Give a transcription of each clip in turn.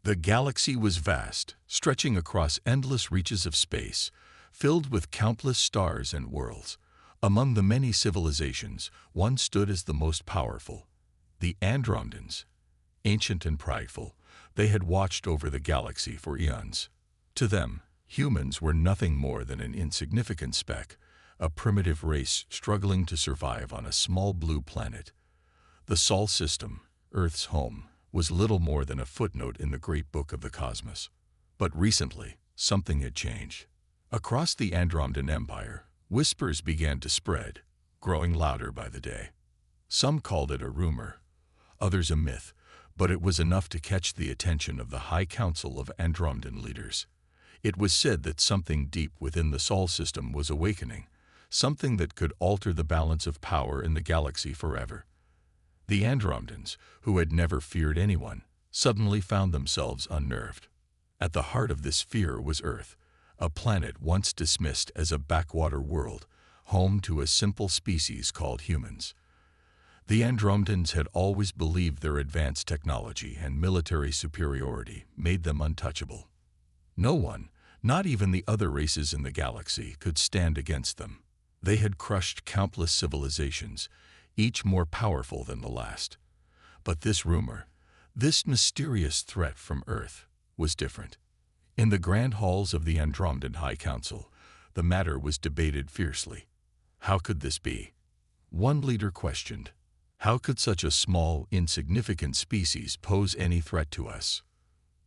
The galaxy was vast, stretching across endless reaches of space, filled with countless stars and worlds. Among the many civilizations, one stood as the most powerful, the Andromedans. Ancient and prideful, they had watched over the galaxy for eons. To them, humans were nothing more than an insignificant speck, a primitive race struggling to survive on a small blue planet. The Sol system, Earth's home, was little more than a footnote in the great book of the cosmos. But recently, something had changed. Across the Andromedan Empire, whispers began to spread, growing louder by the day. Some called it a rumor, others a myth, but it was enough to catch the attention of the High Council of Andromedan leaders. It was said that something deep within the Sol system was awakening, something that could alter the balance of power in the galaxy forever. The Andromedans, who had never feared anyone, suddenly found themselves unnerved. At the heart of this fear was Earth, a planet once dismissed as a backwater world, home to a simple species called humans. The Andromedans had always believed their advanced technology and military superiority made them untouchable. No one, not even the other races in the galaxy, could stand against them. They had crushed countless civilizations, each more powerful than the last. But this rumor, this mysterious threat from Earth, was different. In the grand halls of the Andromedan High Council, the matter was debated fiercely. How could this be? One leader questioned, how could such a small, insignificant species pose any threat to us?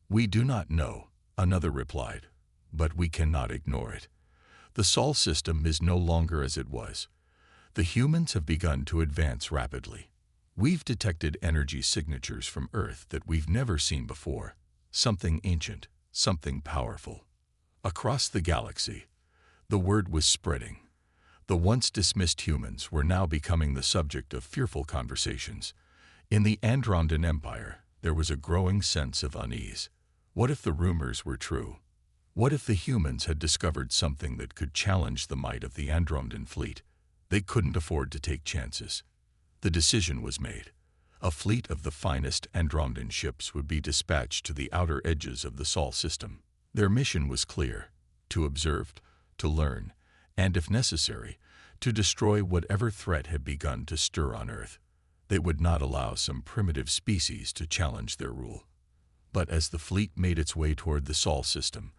We do not know, another replied, but we cannot ignore it. The Sol system is no longer as it was. The humans have begun to advance rapidly. We've detected energy signatures from Earth that we've never seen before, something ancient, something powerful. Across the galaxy, the word was spreading. The once dismissed humans were now becoming the subject of fearful conversations. In the Andromedan Empire, there was a growing sense of unease. What if the rumors were true? What if the humans had discovered something that could challenge the might of the Andromedan fleet? They couldn't afford to take chances. The decision was made. A fleet of the finest Andromedan ships would be dispatched to the outer edges of the Sol system. Their mission was clear: to observe, to learn, and if necessary, to destroy whatever threat had begun to stir on Earth. They would not allow some primitive species to challenge their rule. But as the fleet made its way toward the Sol system,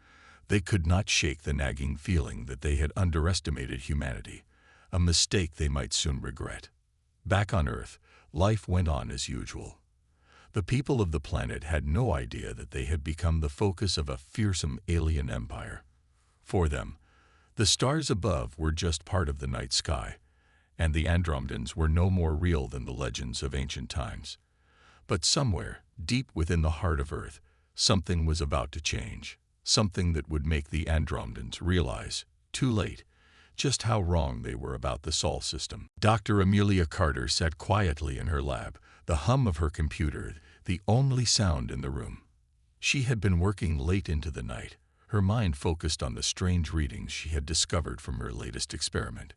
they could not shake the nagging feeling that they had underestimated humanity, a mistake they might soon regret. Back on Earth, life went on as usual. The people of the planet had no idea that they had become the focus of a fearsome alien empire. For them, the stars above were just part of the night sky, and the Andromedans were no more real than the legends of ancient times. But somewhere, deep within the heart of Earth, something was about to change, something that would make the Andromedans realize, too late, just how wrong they were about the Sol system. Dr. Amelia Carter sat quietly in her lab, the hum of her computer the only sound in the room. She had been working late into the night, her mind focused on the strange readings she had discovered from her latest experiment.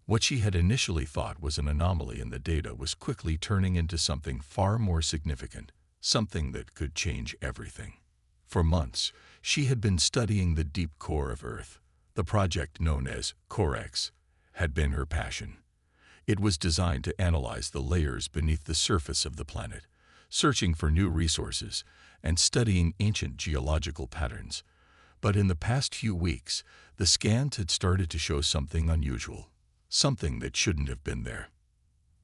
What she had initially thought was an anomaly in the data was quickly turning into something far more significant, something that could change everything. For months, she had been studying the deep core of Earth. The project known as Orcs had been her passion. It was designed to analyze the layers beneath the surface of the planet, searching for new resources and studying ancient geological patterns. But in the past few weeks, the scans had started to show something unusual, something that shouldn't have been there.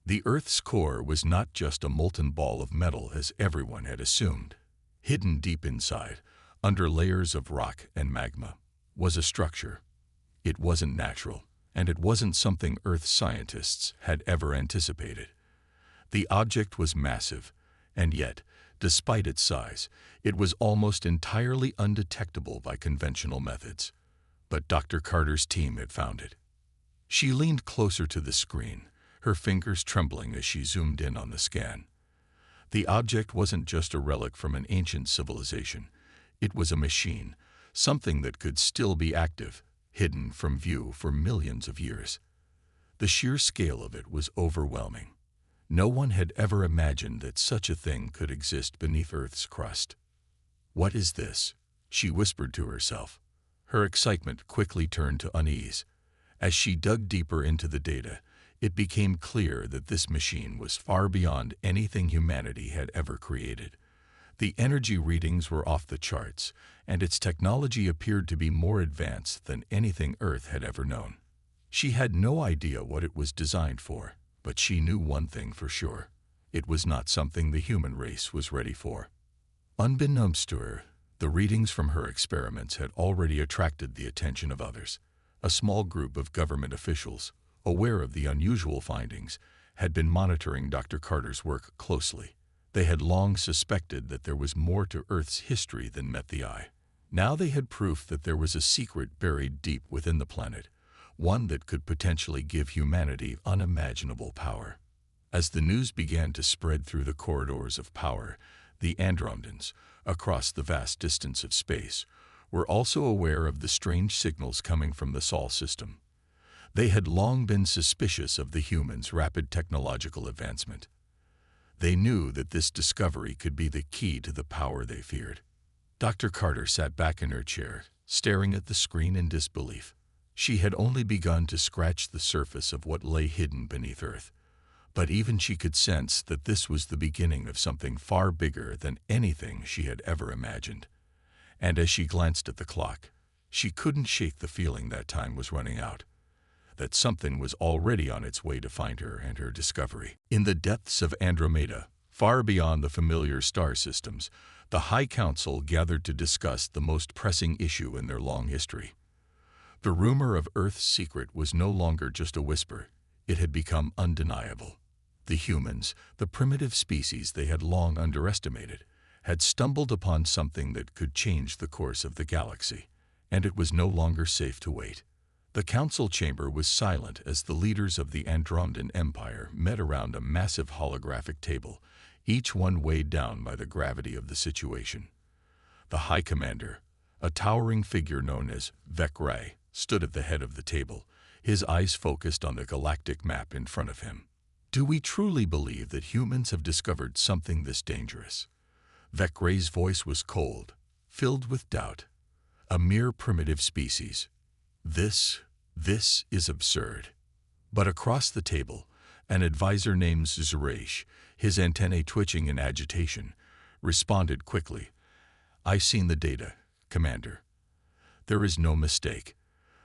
The Earth's core was not just a molten ball of metal as everyone had assumed. Hidden deep inside, under layers of rock and magma, was a structure. It wasn't natural, and it wasn't something Earth scientists had ever anticipated. The object was massive, and yet, despite its size, it was almost entirely undetectable by conventional methods. But Dr. Carter's team had found it. She leaned closer to the screen, her fingers trembling as she zoomed in on the scan. The object wasn't just a relic from an ancient civilization. It was a machine, something that could still be active, hidden from view for millions of years. The sheer scale of it was overwhelming. No one had ever imagined that such a thing could exist beneath Earth's crust. "What is this?" she whispered to herself. Her excitement quickly turned to unease. As she dug deeper into the data, it became clear that this machine was far beyond anything humanity had ever created. The energy readings were off the charts, and its technology appeared to be more advanced than anything Earth had ever known. She had no idea what it was designed for, but she knew one thing for sure. It was not something the human race was ready for. Unbeknownst to her, the readings from her experiments had already attracted the attention of others. A small group of government officials, aware of the unusual findings, had been monitoring Dr. Carter's work closely. They had long suspected that there was more to Earth's history than met the eye. Now they had proof that there was a secret buried deep within the planet, one that could potentially give humanity unimaginable power. As the news began to spread through the corridors of power, the Andromedans, across the vast distance of space, were also aware of the strange signals coming from the Sol system. They had long been suspicious of the humans' rapid technological advancement. They knew that this discovery could be the key to the power they feared. Dr. Carter sat back in her chair, staring at the screen in disbelief. She had only begun to scratch the surface of what lay hidden beneath Earth, but even she could sense that this was the beginning of something far bigger than anything she had ever imagined. And as she glanced at the clock, she couldn't shake the feeling that time was running out, that something was already on its way to find her and her discovery. In the depths of Andromeda, far beyond the familiar star systems, the High Council gathered to discuss the most pressing issue in their long history. The rumor of Earth's secret was no longer just a whisper. It had become undeniable. The humans, the primitive species they had long underestimated, had stumbled upon something that could change the course of the galaxy, and it was no longer safe to wait. The council chamber was silent as the leaders of the Andromedan Empire met around a massive holographic table, each one weighed down by the gravity of the situation. The High Commander, a towering figure known as Vec, stood at the head of the table, his eyes focused on the galactic map in front of him. "Do we truly believe that humans have discovered something this dangerous?" Vec's voice was cold, filled with doubt. "A mere primitive species. This is absurd." But across the table, an advisor named Zeresh, his antennae twitching in agitation, responded quickly. "I've seen the data, Commander. There is no mistake.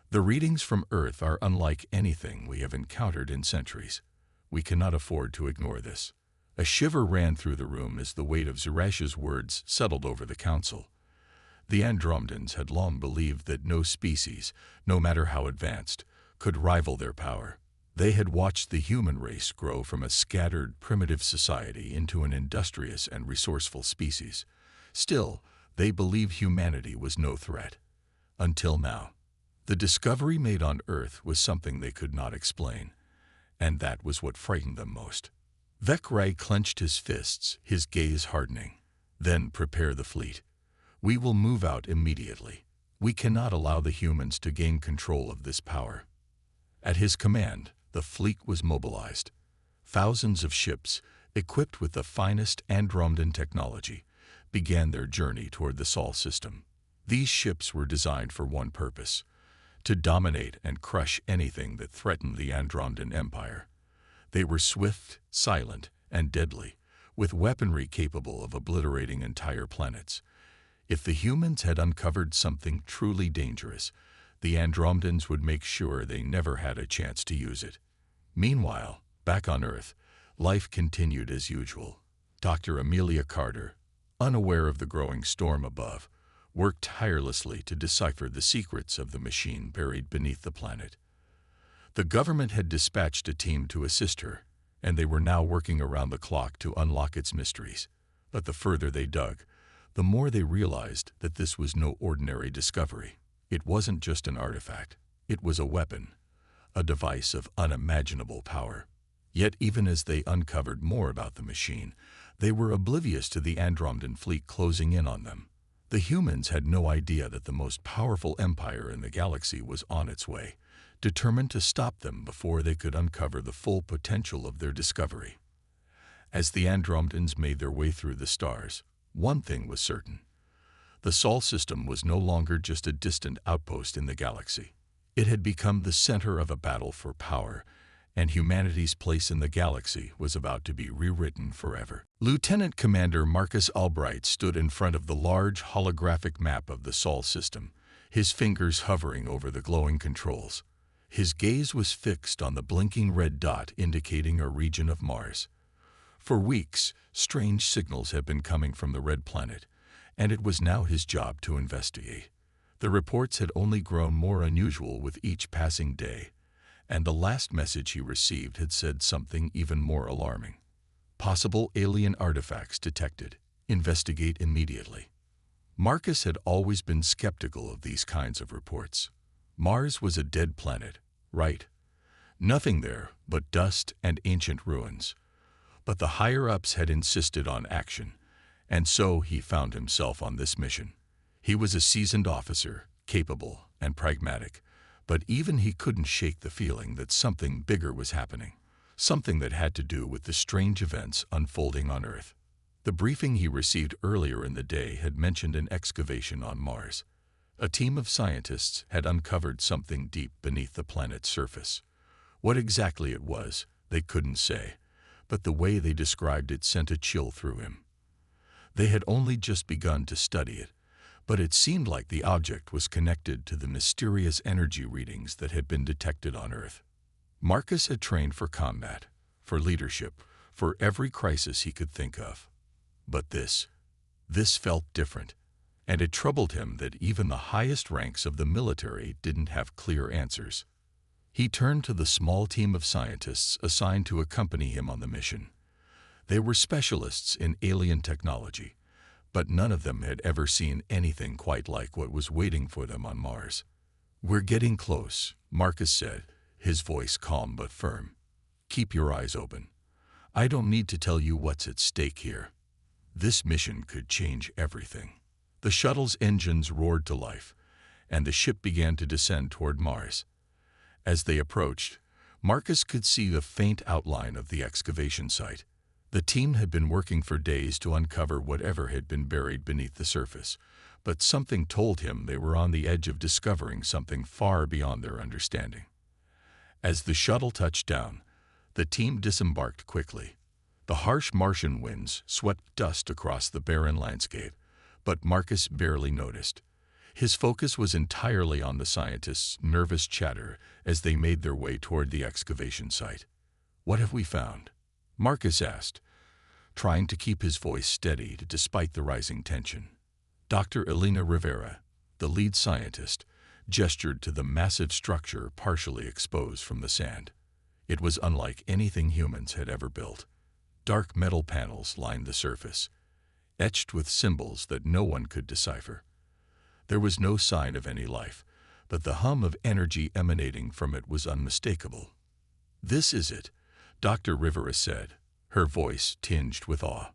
The readings from Earth are unlike anything we have encountered in centuries. We cannot afford to ignore this." A shiver ran through the room as the weight of Zeresh's words settled over the council. The Andromedans had long believed that no species, no matter how advanced, could rival their power. They had watched the human race grow from a scattered, primitive society into an industrious and resourceful species. Still, they believed humanity was no threat. Until now. The discovery made on Earth was something they could not explain, and that was what frightened them most. Vec clenched his fists, his gaze hardening. "Then prepare the fleet. We will move out immediately. We cannot allow the humans to gain control of this power." At his command, the fleet was mobilized. Thousands of ships, equipped with the finest Andromedan technology, began their journey toward the Sol system. These ships were designed for one purpose: to dominate and crush anything that threatened the Andromedan Empire. They were swift, silent, and deadly, with weaponry capable of obliterating entire planets. If the humans had uncovered something truly dangerous, the Andromedans would make sure they never had a chance to use it. Meanwhile, back on Earth, life continued as usual. Dr. Amelia Carter, unaware of the growing storm above, worked tirelessly to decipher the secrets of the machine buried beneath the planet. The government had dispatched a team to assist her, and they were now working around the clock to unlock its mysteries. But the further they dug, the more they realized that this was no ordinary discovery. It wasn't just an artifact. It was a weapon, a device of unimaginable power. Yet even as they uncovered more about the machine, they were oblivious to the Andromedan fleet closing in on them. The humans had no idea that the most powerful empire in the galaxy was on its way, determined to stop them before they could uncover the full potential of their discovery. As the Andromedans made their way through the stars, one thing was certain: The Sol system was no longer just a distant outpost in the galaxy. It had become the center of a battle for power, and humanity's place in the galaxy was about to be rewritten forever. Lieutenant Commander Marcus Albright stood in front of the large holographic map of the Sol system, his fingers hovering over the glowing controls. His gaze was fixed on the blinking red dot indicating a region of Mars. For weeks, strange signals had been coming from the red planet, and it was now his job to investigate. The reports had only grown more unusual with each passing day, and the last message he received had said something even more alarming. Possible alien artifacts detected. Investigate immediately. Marcus had always been skeptical of these kinds of reports. Mars was a dead planet, right? Nothing there but dust and ancient ruins. But the higher-ups had insisted on action, and so he found himself on this mission. He was a seasoned officer, capable and pragmatic, but even he couldn't shake the feeling that something bigger was happening, something that had to do with the strange events unfolding on Earth. The briefing he received earlier in the day had mentioned an excavation on Mars. A team of scientists had uncovered something deep beneath the planet's surface. What exactly it was, they couldn't say, but the way they described it sent a chill through him. They had only just begun to study it, but it seemed like the object was connected to the mysterious energy readings that had been detected on Earth. Marcus had trained for combat, for leadership, for every crisis he could think of. But this felt different, and it troubled him that even the highest ranks of the military didn't have clear answers. He turned to the small team of scientists assigned to accompany him on the mission. They were specialists in alien technology, but none of them had ever seen anything quite like what was waiting for them on Mars. "We're getting close," Marcus said, his voice calm but firm. "Keep your eyes open. I don't need to tell you what's at stake here. This mission could change everything." The shuttle's engines roared to life, and the ship began to descend toward Mars. As they approached, Marcus could see the faint outline of the excavation site. The team had been working for days to uncover whatever had been buried beneath the surface, but something told him they were on the edge of discovering something far beyond their understanding. As the shuttle touched down, the team disembarked quickly. The harsh Martian winds swept dust across the barren landscape, but Marcus barely noticed. His focus was entirely on the scientists' nervous chatter as they made their way toward the excavation site. "What have we found?" Marcus asked, trying to keep his voice steady despite the rising tension. Dr. Elena Rivera, the lead scientist, gestured to the massive structure partially exposed from the sand. It was unlike anything humans had ever built. Dark metal panels lined the surface, etched with symbols that no one could decipher. There was no sign of any life, but the hum of energy emanating from it was unmistakable. "This is it," Dr. Rivera said, her voice tinged with awe.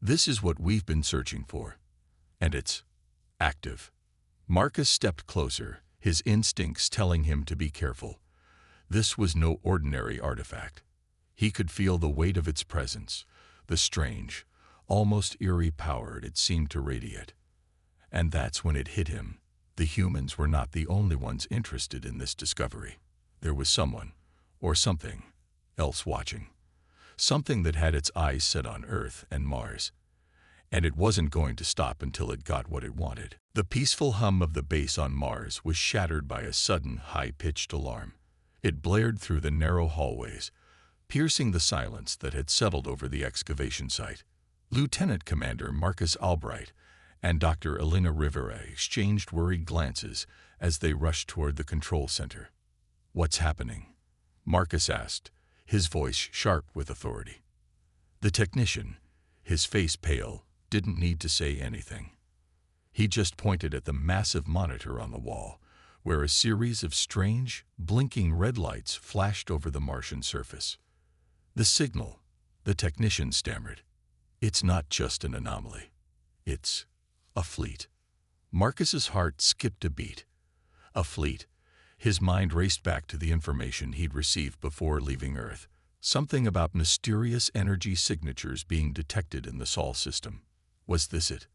"This is what we've been searching for. And it's active." Marcus stepped closer, his instincts telling him to be careful. This was no ordinary artifact. He could feel the weight of its presence, the strange, almost eerie power it seemed to radiate. And that's when it hit him. The humans were not the only ones interested in this discovery. There was someone, or something, else watching. Something that had its eyes set on Earth and Mars. And it wasn't going to stop until it got what it wanted. The peaceful hum of the base on Mars was shattered by a sudden, high-pitched alarm. It blared through the narrow hallways, piercing the silence that had settled over the excavation site. Lieutenant Commander Marcus Albright and Dr. Elena Rivera exchanged worried glances as they rushed toward the control center. "What's happening?" Marcus asked, his voice sharp with authority. The technician, his face pale, didn't need to say anything. He just pointed at the massive monitor on the wall, where a series of strange, blinking red lights flashed over the Martian surface. "The signal," the technician stammered. "It's not just an anomaly. It's a fleet." Marcus's heart skipped a beat. A fleet. His mind raced back to the information he'd received before leaving Earth. Something about mysterious energy signatures being detected in the Sol system. Was this it?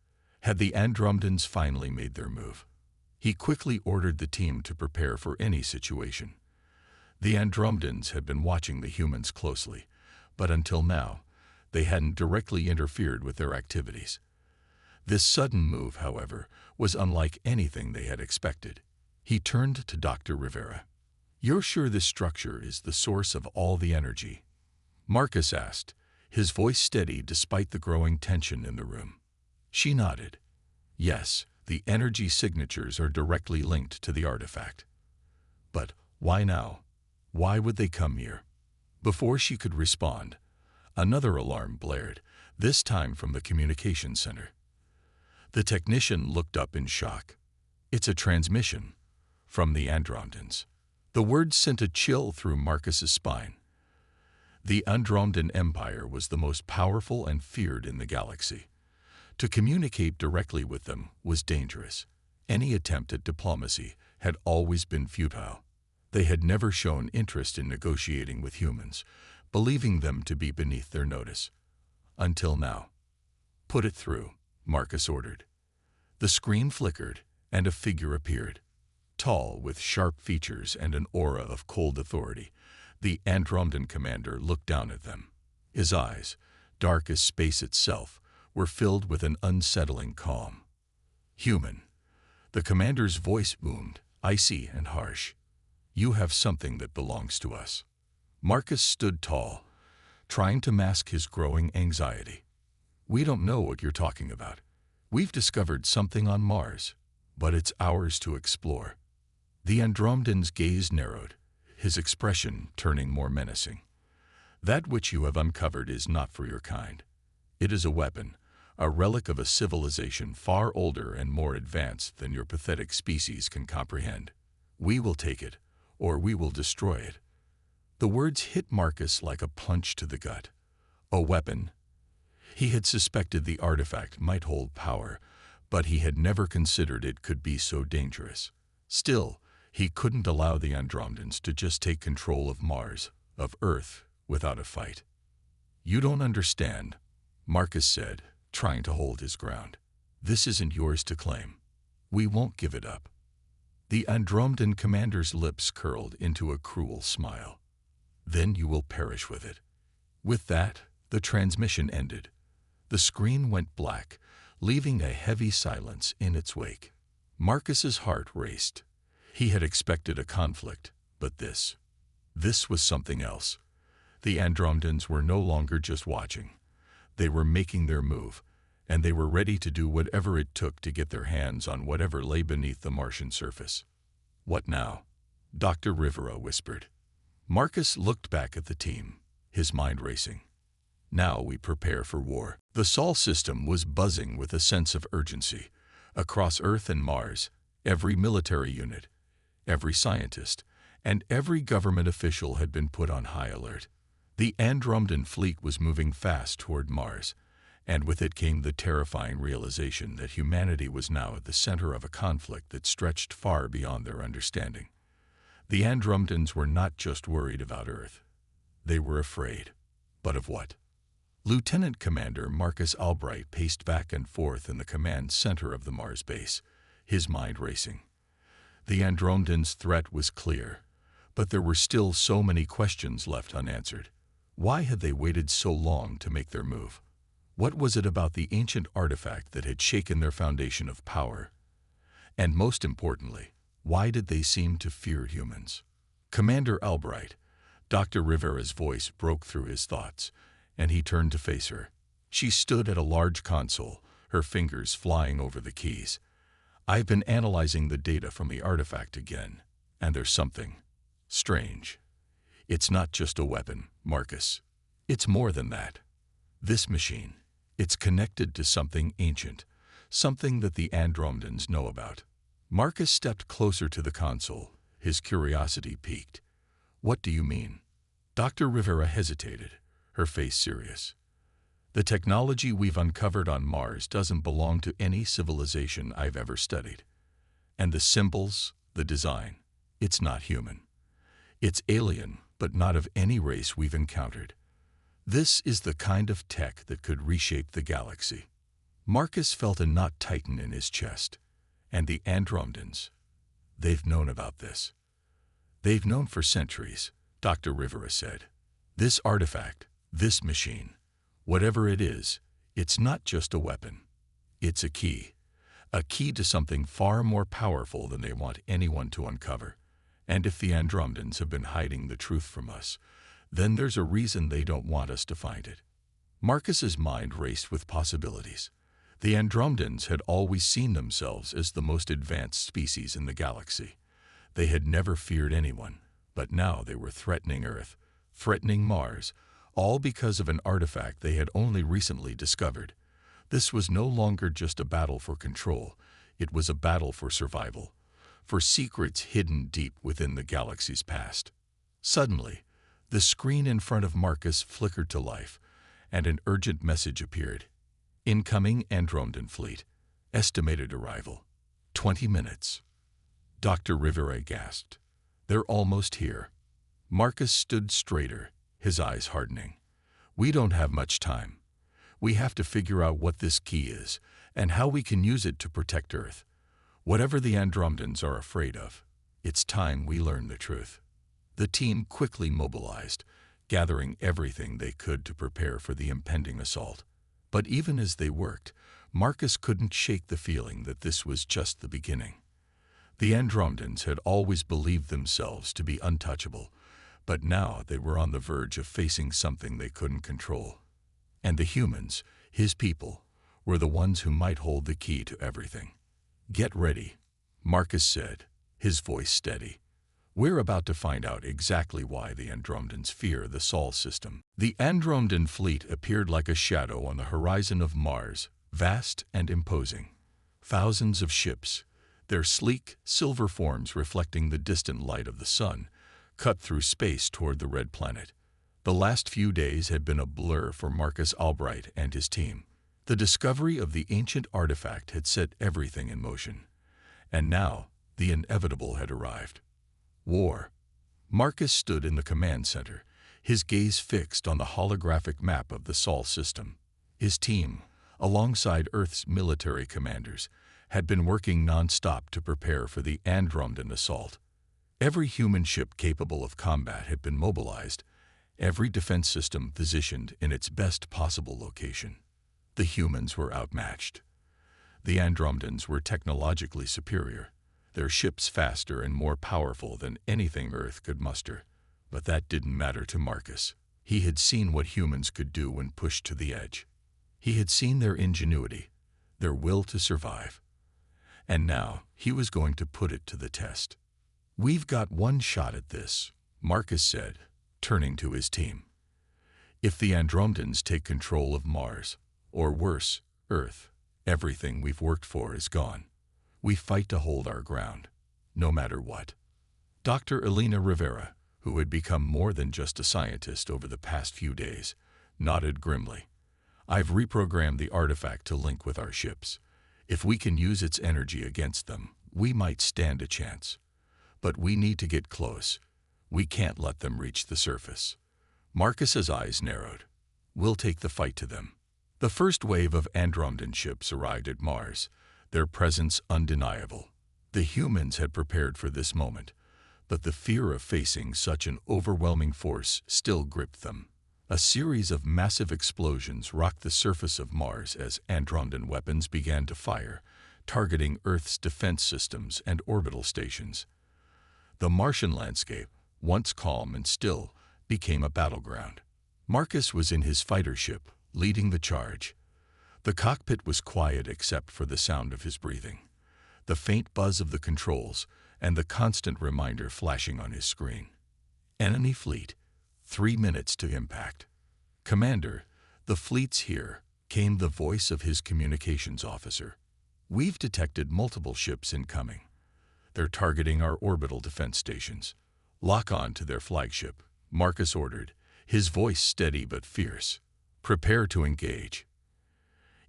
Had the Andromedans finally made their move? He quickly ordered the team to prepare for any situation. The Andromedans had been watching the humans closely, but until now, they hadn't directly interfered with their activities. This sudden move, however, was unlike anything they had expected. He turned to Dr. Rivera. "You're sure this structure is the source of all the energy?" Marcus asked, his voice steady despite the growing tension in the room. She nodded. "Yes, the energy signatures are directly linked to the artifact." "But why now? Why would they come here?" Before she could respond, another alarm blared, this time from the communication center. The technician looked up in shock. "It's a transmission from the Andromedans." The word sent a chill through Marcus's spine. The Andromedan Empire was the most powerful and feared in the galaxy. To communicate directly with them was dangerous. Any attempt at diplomacy had always been futile. They had never shown interest in negotiating with humans, believing them to be beneath their notice. Until now. "Put it through," Marcus ordered. The screen flickered, and a figure appeared. Tall, with sharp features and an aura of cold authority, the Andromedan commander looked down at them. His eyes, dark as space itself, were filled with an unsettling calm. "Human." The commander's voice boomed, icy and harsh. "You have something that belongs to us." Marcus stood tall, trying to mask his growing anxiety. "We don't know what you're talking about. We've discovered something on Mars, but it's ours to explore." The Andromedan's gaze narrowed, his expression turning more menacing. "That which you have uncovered is not for your kind. It is a weapon, a relic of a civilization far older and more advanced than your pathetic species can comprehend. We will take it, or we will destroy it." The words hit Marcus like a punch to the gut. A weapon. He had suspected the artifact might hold power, but he had never considered it could be so dangerous. Still, he couldn't allow the Andromedans to just take control of Mars, of Earth, without a fight. "You don't understand," Marcus said, trying to hold his ground. "This isn't yours to claim. We won't give it up." The Andromedan commander's lips curled into a cruel smile. "Then you will perish with it." With that, the transmission ended. The screen went black, leaving a heavy silence in its wake. Marcus's heart raced. He had expected a conflict, but this was something else. The Andromedans were no longer just watching. They were making their move, and they were ready to do whatever it took to get their hands on whatever lay beneath the Martian surface. "What now?" Dr. Rivera whispered. Marcus looked back at the team, his mind racing. "Now we prepare for war." The Sol system was buzzing with a sense of urgency. Across Earth and Mars, every military unit, every scientist, and every government official had been put on high alert. The Andromedan fleet was moving fast toward Mars, and with it came the terrifying realization that humanity was now at the center of a conflict that stretched far beyond their understanding. The Andromedans were not just worried about Earth. They were afraid. But of what? Lieutenant Commander Marcus Albright paced back and forth in the command center of the Mars base, his mind racing. The Andromedans' threat was clear, but there were still so many questions left unanswered. Why had they waited so long to make their move? What was it about the ancient artifact that had shaken their foundation of power? And most importantly, why did they seem to fear humans? "Commander Albright," Dr. Rivera's voice broke through his thoughts, and he turned to face her. She stood at a large console, her fingers flying over the keys. "I've been analyzing the data from the artifact again, and there's something strange. It's not just a weapon, Marcus. It's more than that. This machine, it's connected to something ancient, something that the Andromedans know about." Marcus stepped closer to the console, his curiosity piqued. "What do you mean?" Dr. Rivera hesitated, her face serious. "The technology we've uncovered on Mars doesn't belong to any civilization I've ever studied. And the symbols, the design, it's not human. It's alien, but not of any race we've encountered. This is the kind of tech that could reshape the galaxy." Marcus felt a knot tighten in his chest. And the Andromedans, they've known about this. They've known for centuries, Dr. Rivera said. This artifact, this machine, whatever it is, it's not just a weapon. It's a key to something far more powerful than they want anyone to uncover. And if the Andromedans have been hiding the truth from us, then there's a reason they don't want us to find it. Marcus's mind raced with possibilities. The Andromedans had always seen themselves as the most advanced species in the galaxy. They had never feared anyone, but now they were threatening Earth, threatening Mars, all because of an artifact they had only recently discovered. This was no longer just a battle for control, it was a battle for survival, for secrets hidden deep within the galaxy's past. Suddenly, the screen in front of Marcus flickered to life, and an urgent message appeared. Incoming Andromedan fleet. Estimated arrival. 20 minutes. Dr. Rivera gasped. They're almost here. Marcus stood straighter, his eyes hardening. We don't have much time. We have to figure out what this key is, and how we can use it to protect Earth. Whatever the Andromedans are afraid of, it's time we learn the truth. The team quickly mobilized, gathering everything they could to prepare for the impending assault. But even as they worked, Marcus couldn't shake the feeling that this was just the beginning. The Andromedans had always believed themselves to be untouchable, but now they were on the verge of facing something they couldn't control. And the humans, his people, were the ones who might hold the key to everything. Get ready, Marcus said, his voice steady. We're about to find out exactly why the Andromedans fear the Sol system. The Andromedan fleet appeared like a shadow on the horizon of Mars, vast and imposing. Thousands of ships, their sleek, silver forms reflecting the distant light of the sun, cut through space toward the red planet. The last few days had been a blur for Marcus Albright and his team. The discovery of the ancient artifact had set everything in motion. And now, the inevitable had arrived. War. Marcus stood in the command center, his gaze fixed on the holographic map of the Sol system. His team, alongside Earth's military commanders, had been working non-stop to prepare for the Andromedan assault. Every human ship capable of combat had been mobilized, every defense system positioned in its best possible location. The humans were outmatched. The Andromedans were technologically superior, their ships faster and more powerful than anything Earth could muster. But that didn't matter to Marcus. He had seen what humans could do when pushed to the edge. He had seen their ingenuity, their will to survive. And now he was going to put it to the test. We've got one shot at this, Marcus said, turning to his team. If the Andromedans take control of Mars, or worse, Earth, everything we've worked for is gone. We fight to hold our ground, no matter what. Dr. Elena Rivera, who had become more than just a scientist over the past few days, nodded grimly. I've reprogrammed the artifact to link with our ships. If we can use its energy against them, we might stand a chance. But we need to get close. We can't let them reach the surface. Marcus's eyes narrowed. We'll take the fight to them. The first wave of Andromedan ships arrived at Mars, their presence undeniable. The humans had prepared for this moment, but the fear of facing such an overwhelming force still gripped them. A series of massive explosions rocked the surface of Mars as Andromedan weapons began to fire, targeting Earth's defense systems and orbital stations. The Martian landscape, once calm and still, became a battleground. Marcus was in his fighter ship, leading the charge. The cockpit was quiet except for the sound of his breathing, the faint buzz of the controls, and the constant reminder flashing on his screen. Enemy fleet, 3 minutes to impact. Commander, the fleet's here, came the voice of his communications officer. We've detected multiple ships incoming. They're targeting our orbital defense stations. Lock on to their flagship, Marcus ordered, his voice steady but fierce. Prepare to engage.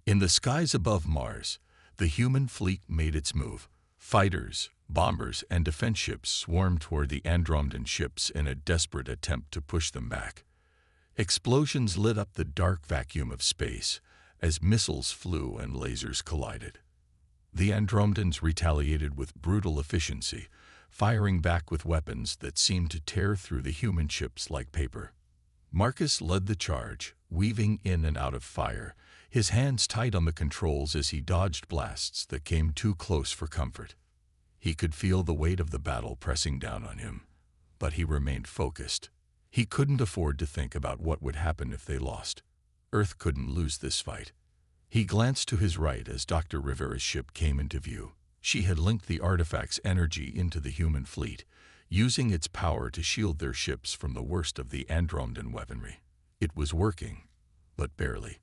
In the skies above Mars, the human fleet made its move. Fighters, bombers, and defense ships swarmed toward the Andromedan ships in a desperate attempt to push them back. Explosions lit up the dark vacuum of space as missiles flew and lasers collided. The Andromedans retaliated with brutal efficiency, firing back with weapons that seemed to tear through the human ships like paper. Marcus led the charge, weaving in and out of fire, his hands tight on the controls as he dodged blasts that came too close for comfort. He could feel the weight of the battle pressing down on him, but he remained focused. He couldn't afford to think about what would happen if they lost. Earth couldn't lose this fight. He glanced to his right as Dr. Rivera's ship came into view. She had linked the artifact's energy into the human fleet, using its power to shield their ships from the worst of the Andromedan weaponry. It was working, but barely.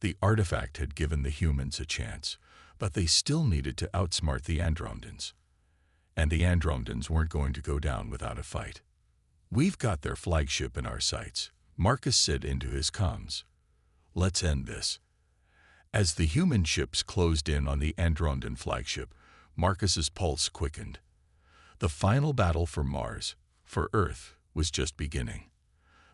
The artifact had given the humans a chance, but they still needed to outsmart the Andromedans. And the Andromedans weren't going to go down without a fight. "We've got their flagship in our sights," Marcus said into his comms. "Let's end this." As the human ships closed in on the Andromedan flagship, Marcus's pulse quickened. The final battle for Mars, for Earth, was just beginning.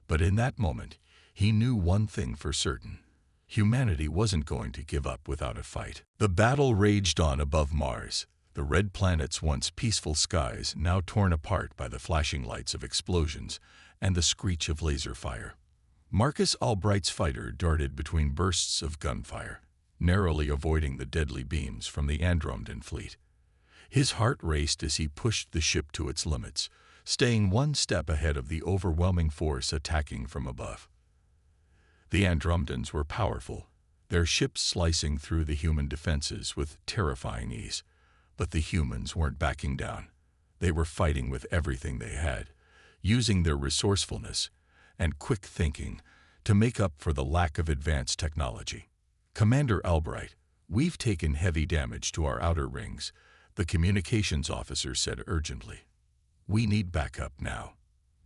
But in that moment, he knew one thing for certain. Humanity wasn't going to give up without a fight. The battle raged on above Mars, the red planet's once peaceful skies now torn apart by the flashing lights of explosions and the screech of laser fire. Marcus Albright's fighter darted between bursts of gunfire, narrowly avoiding the deadly beams from the Andromedan fleet. His heart raced as he pushed the ship to its limits, staying one step ahead of the overwhelming force attacking from above. The Andromedans were powerful, their ships slicing through the human defenses with terrifying ease. But the humans weren't backing down. They were fighting with everything they had, using their resourcefulness and quick thinking to make up for the lack of advanced technology. "Commander Albright, we've taken heavy damage to our outer rings," the communications officer said urgently. "We need backup now."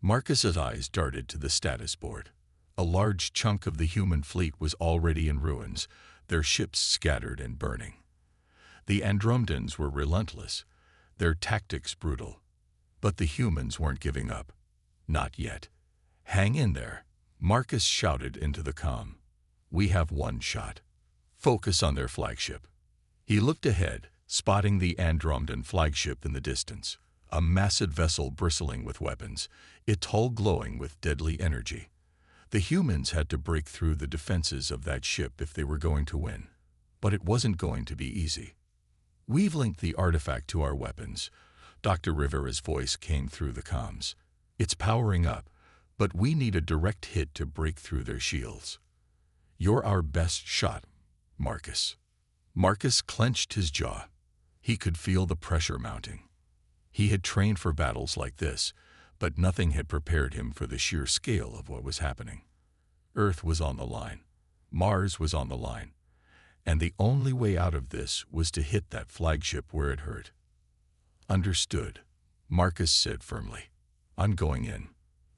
Marcus's eyes darted to the status board. A large chunk of the human fleet was already in ruins, their ships scattered and burning. The Andromedans were relentless, their tactics brutal. But the humans weren't giving up. Not yet. "Hang in there," Marcus shouted into the comm. "We have one shot. Focus on their flagship." He looked ahead, spotting the Andromedan flagship in the distance, a massive vessel bristling with weapons, its hull glowing with deadly energy. The humans had to break through the defenses of that ship if they were going to win. But it wasn't going to be easy. "We've linked the artifact to our weapons," Dr. Rivera's voice came through the comms. "It's powering up, but we need a direct hit to break through their shields." "You're our best shot, Marcus." Marcus clenched his jaw. He could feel the pressure mounting. He had trained for battles like this, but nothing had prepared him for the sheer scale of what was happening. Earth was on the line. Mars was on the line. And the only way out of this was to hit that flagship where it hurt. "Understood," Marcus said firmly. "I'm going in."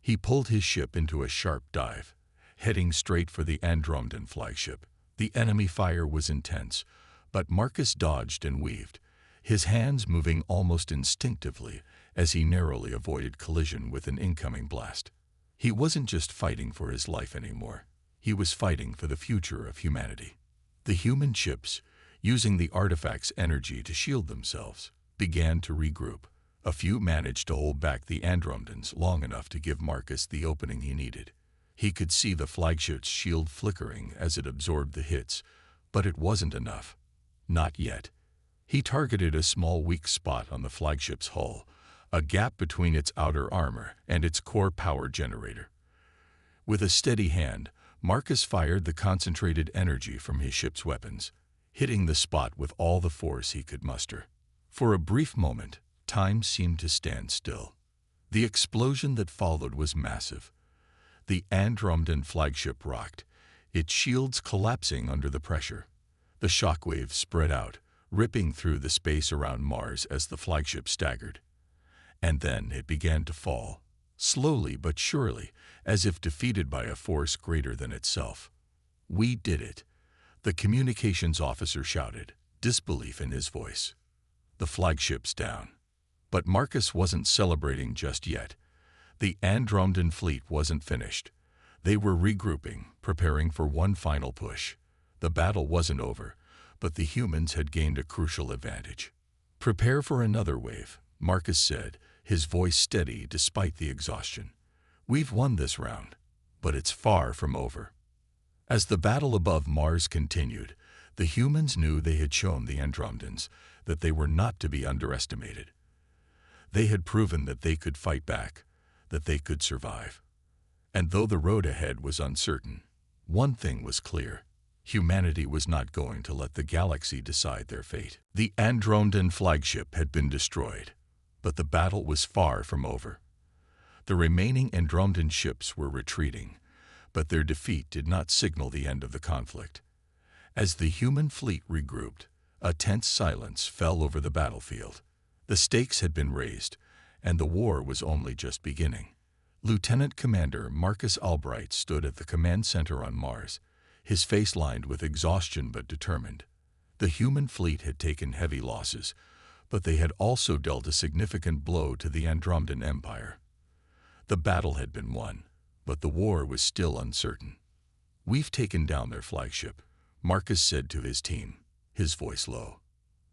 He pulled his ship into a sharp dive, heading straight for the Andromedan flagship. The enemy fire was intense, but Marcus dodged and weaved, his hands moving almost instinctively as he narrowly avoided collision with an incoming blast. He wasn't just fighting for his life anymore. He was fighting for the future of humanity. The human ships, using the artifact's energy to shield themselves, began to regroup. A few managed to hold back the Andromedans long enough to give Marcus the opening he needed. He could see the flagship's shield flickering as it absorbed the hits, but it wasn't enough. Not yet. He targeted a small weak spot on the flagship's hull, a gap between its outer armor and its core power generator. With a steady hand, Marcus fired the concentrated energy from his ship's weapons, hitting the spot with all the force he could muster. For a brief moment, time seemed to stand still. The explosion that followed was massive. The Andromedan flagship rocked, its shields collapsing under the pressure. The shockwaves spread out, ripping through the space around Mars as the flagship staggered. And then it began to fall, slowly but surely, as if defeated by a force greater than itself. "We did it," the communications officer shouted, disbelief in his voice. "The flagship's down." But Marcus wasn't celebrating just yet. The Andromedan fleet wasn't finished. They were regrouping, preparing for one final push. The battle wasn't over, but the humans had gained a crucial advantage. "Prepare for another wave," Marcus said, his voice steady despite the exhaustion. "We've won this round, but it's far from over." As the battle above Mars continued, the humans knew they had shown the Andromedans that they were not to be underestimated. They had proven that they could fight back, that they could survive. And though the road ahead was uncertain, one thing was clear: humanity was not going to let the galaxy decide their fate. The Andromedan flagship had been destroyed, but the battle was far from over. The remaining Andromedan ships were retreating, but their defeat did not signal the end of the conflict. As the human fleet regrouped, a tense silence fell over the battlefield. The stakes had been raised, and the war was only just beginning. Lieutenant Commander Marcus Albright stood at the command center on Mars, his face lined with exhaustion but determined. The human fleet had taken heavy losses, but they had also dealt a significant blow to the Andromedan Empire. The battle had been won, but the war was still uncertain. "We've taken down their flagship," Marcus said to his team, his voice low.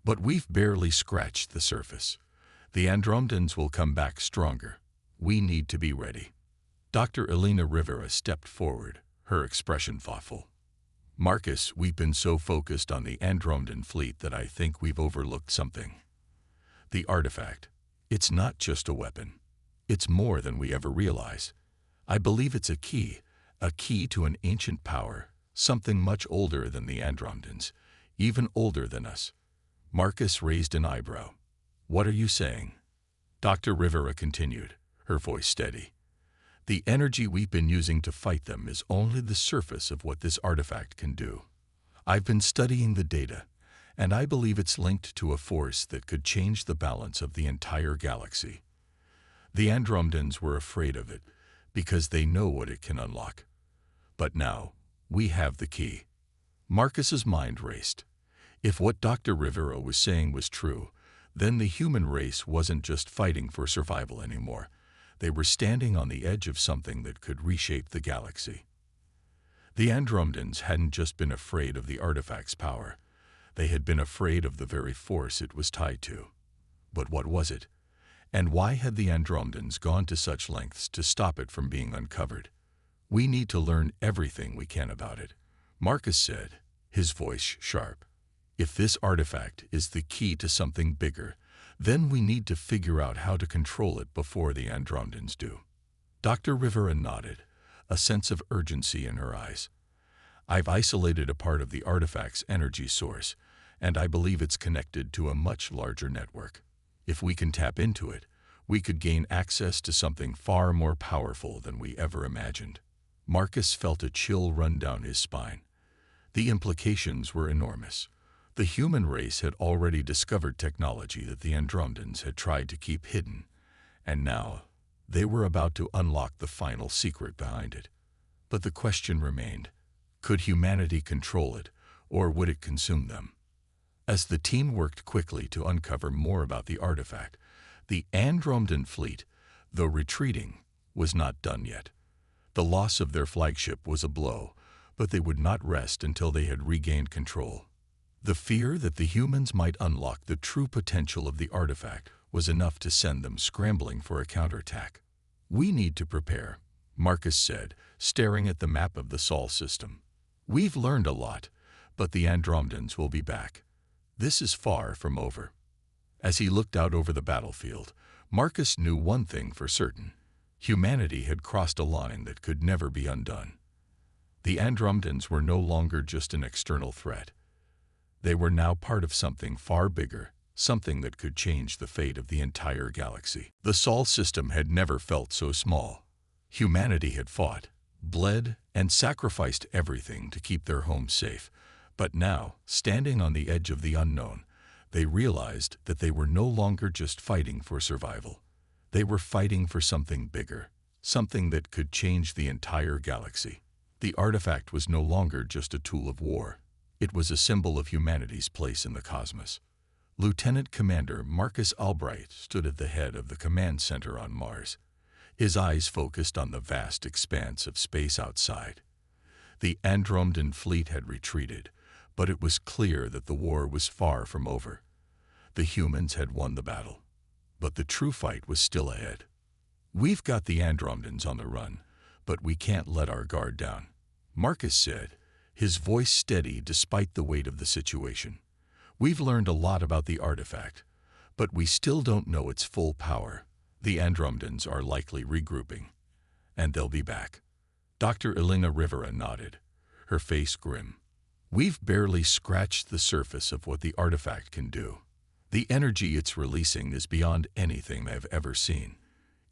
"But we've barely scratched the surface. The Andromedans will come back stronger. We need to be ready." Dr. Elena Rivera stepped forward, her expression thoughtful. "Marcus, we've been so focused on the Andromedan fleet that I think we've overlooked something. The artifact. It's not just a weapon. It's more than we ever realize. I believe it's a key to an ancient power, something much older than the Andromedans, even older than us." Marcus raised an eyebrow. "What are you saying?" Dr. Rivera continued, her voice steady. "The energy we've been using to fight them is only the surface of what this artifact can do. I've been studying the data, and I believe it's linked to a force that could change the balance of the entire galaxy. The Andromedans were afraid of it because they know what it can unlock. But now, we have the key." Marcus's mind raced. If what Dr. Rivera was saying was true, then the human race wasn't just fighting for survival anymore. They were standing on the edge of something that could reshape the galaxy. The Andromedans hadn't just been afraid of the artifact's power. They had been afraid of the very force it was tied to. But what was it? And why had the Andromedans gone to such lengths to stop it from being uncovered? "We need to learn everything we can about it," Marcus said, his voice sharp. "If this artifact is the key to something bigger, then we need to figure out how to control it before the Andromedans do." Dr. Rivera nodded, a sense of urgency in her eyes. "I've isolated a part of the artifact's energy source, and I believe it's connected to a much larger network. If we can tap into it, we could gain access to something far more powerful than we ever imagined." Marcus felt a chill run down his spine. The implications were enormous. The human race had already discovered technology that the Andromedans had tried to keep hidden, and now they were about to unlock the final secret behind it. But the question remained: could humanity control it, or would it consume them? As the team worked quickly to uncover more about the artifact, the Andromedan fleet, though retreating, was not done yet. The loss of their flagship was a blow, but they would not rest until they had regained control. The fear that the humans might unlock the true potential of the artifact was enough to send them scrambling for a counterattack. "We need to prepare," Marcus said, staring at the map of the Sol system. "We've learned a lot, but the Andromedans will be back. This is far from over." As he looked out over the battlefield, Marcus knew one thing for certain: humanity had crossed a line that could never be undone. The Andromedans were no longer just an external threat. They were now part of something far bigger, something that could change the fate of the entire galaxy. The Sol system had never felt so small. Humanity had fought, bled, and sacrificed everything to keep their home safe. But now, standing on the edge of the unknown, they realized that they were no longer just fighting for survival. They were fighting for something bigger, something that could change the entire galaxy. The artifact was no longer just a tool of war. It was a symbol of humanity's place in the cosmos. Lieutenant Commander Marcus Albright stood at the head of the command center on Mars, his eyes focused on the vast expanse of space outside. The Andromedan fleet had retreated, but it was clear that the war was far from over. The humans had won the battle, but the true fight was still ahead. "We've got the Andromedans on the run, but we can't let our guard down," Marcus said, his voice steady despite the weight of the situation. "We've learned a lot about the artifact, but we still don't know its full power. The Andromedans are likely regrouping, and they'll be back." Dr. Elena Rivera nodded, her face grim. "We've barely scratched the surface of what the artifact can do. The energy it's releasing is beyond anything I've ever seen.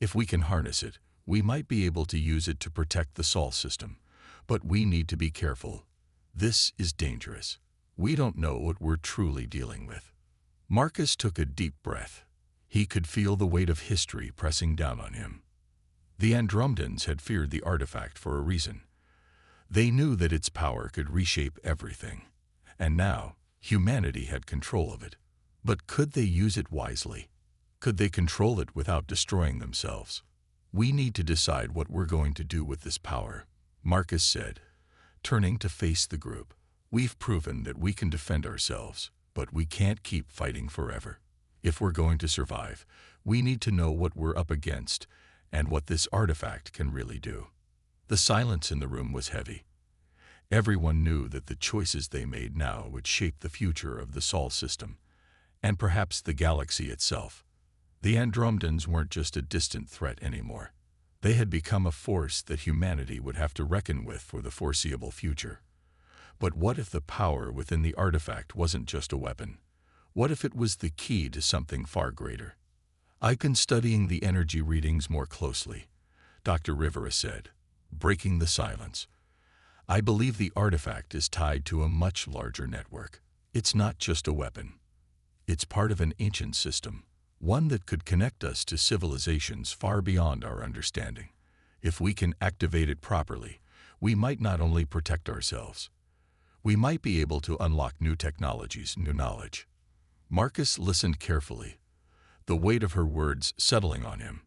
If we can harness it, we might be able to use it to protect the Sol system. But we need to be careful. This is dangerous. We don't know what we're truly dealing with." Marcus took a deep breath. He could feel the weight of history pressing down on him. The Andromedans had feared the artifact for a reason. They knew that its power could reshape everything. And now, humanity had control of it. But could they use it wisely? Could they control it without destroying themselves? "We need to decide what we're going to do with this power," Marcus said, turning to face the group. "We've proven that we can defend ourselves, but we can't keep fighting forever. If we're going to survive, we need to know what we're up against and what this artifact can really do." The silence in the room was heavy. Everyone knew that the choices they made now would shape the future of the Sol system, and perhaps the galaxy itself. The Andromedans weren't just a distant threat anymore. They had become a force that humanity would have to reckon with for the foreseeable future. But what if the power within the artifact wasn't just a weapon? What if it was the key to something far greater? "I've been studying the energy readings more closely," Dr. Rivera said, breaking the silence. "I believe the artifact is tied to a much larger network. It's not just a weapon. It's part of an ancient system, one that could connect us to civilizations far beyond our understanding. If we can activate it properly, we might not only protect ourselves, we might be able to unlock new technologies, new knowledge." Marcus listened carefully, the weight of her words settling on him.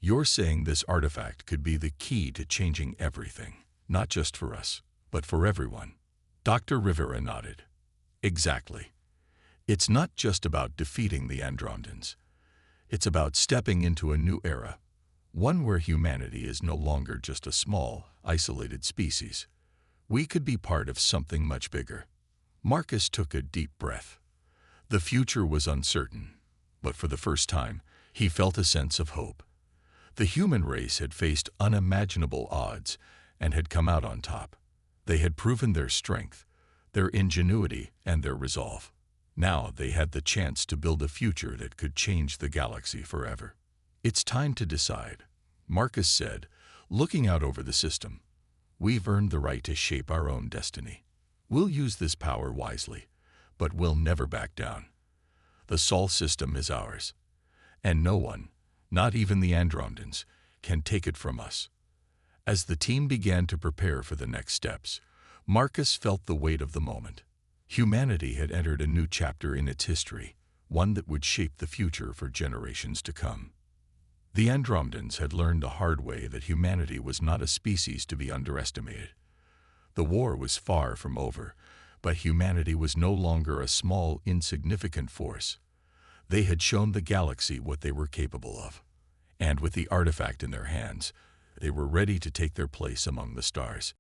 "You're saying this artifact could be the key to changing everything, not just for us, but for everyone?" Dr. Rivera nodded. "Exactly. It's not just about defeating the Andromedans. It's about stepping into a new era, one where humanity is no longer just a small, isolated species. We could be part of something much bigger." Marcus took a deep breath. The future was uncertain, but for the first time, he felt a sense of hope. The human race had faced unimaginable odds and had come out on top. They had proven their strength, their ingenuity, and their resolve. Now they had the chance to build a future that could change the galaxy forever. "It's time to decide," Marcus said, looking out over the system. "We've earned the right to shape our own destiny. We'll use this power wisely, but we'll never back down. The Sol system is ours, and no one, not even the Andromedans, can take it from us." As the team began to prepare for the next steps, Marcus felt the weight of the moment. Humanity had entered a new chapter in its history, one that would shape the future for generations to come. The Andromedans had learned the hard way that humanity was not a species to be underestimated. The war was far from over, but humanity was no longer a small, insignificant force. They had shown the galaxy what they were capable of, and with the artifact in their hands, they were ready to take their place among the stars.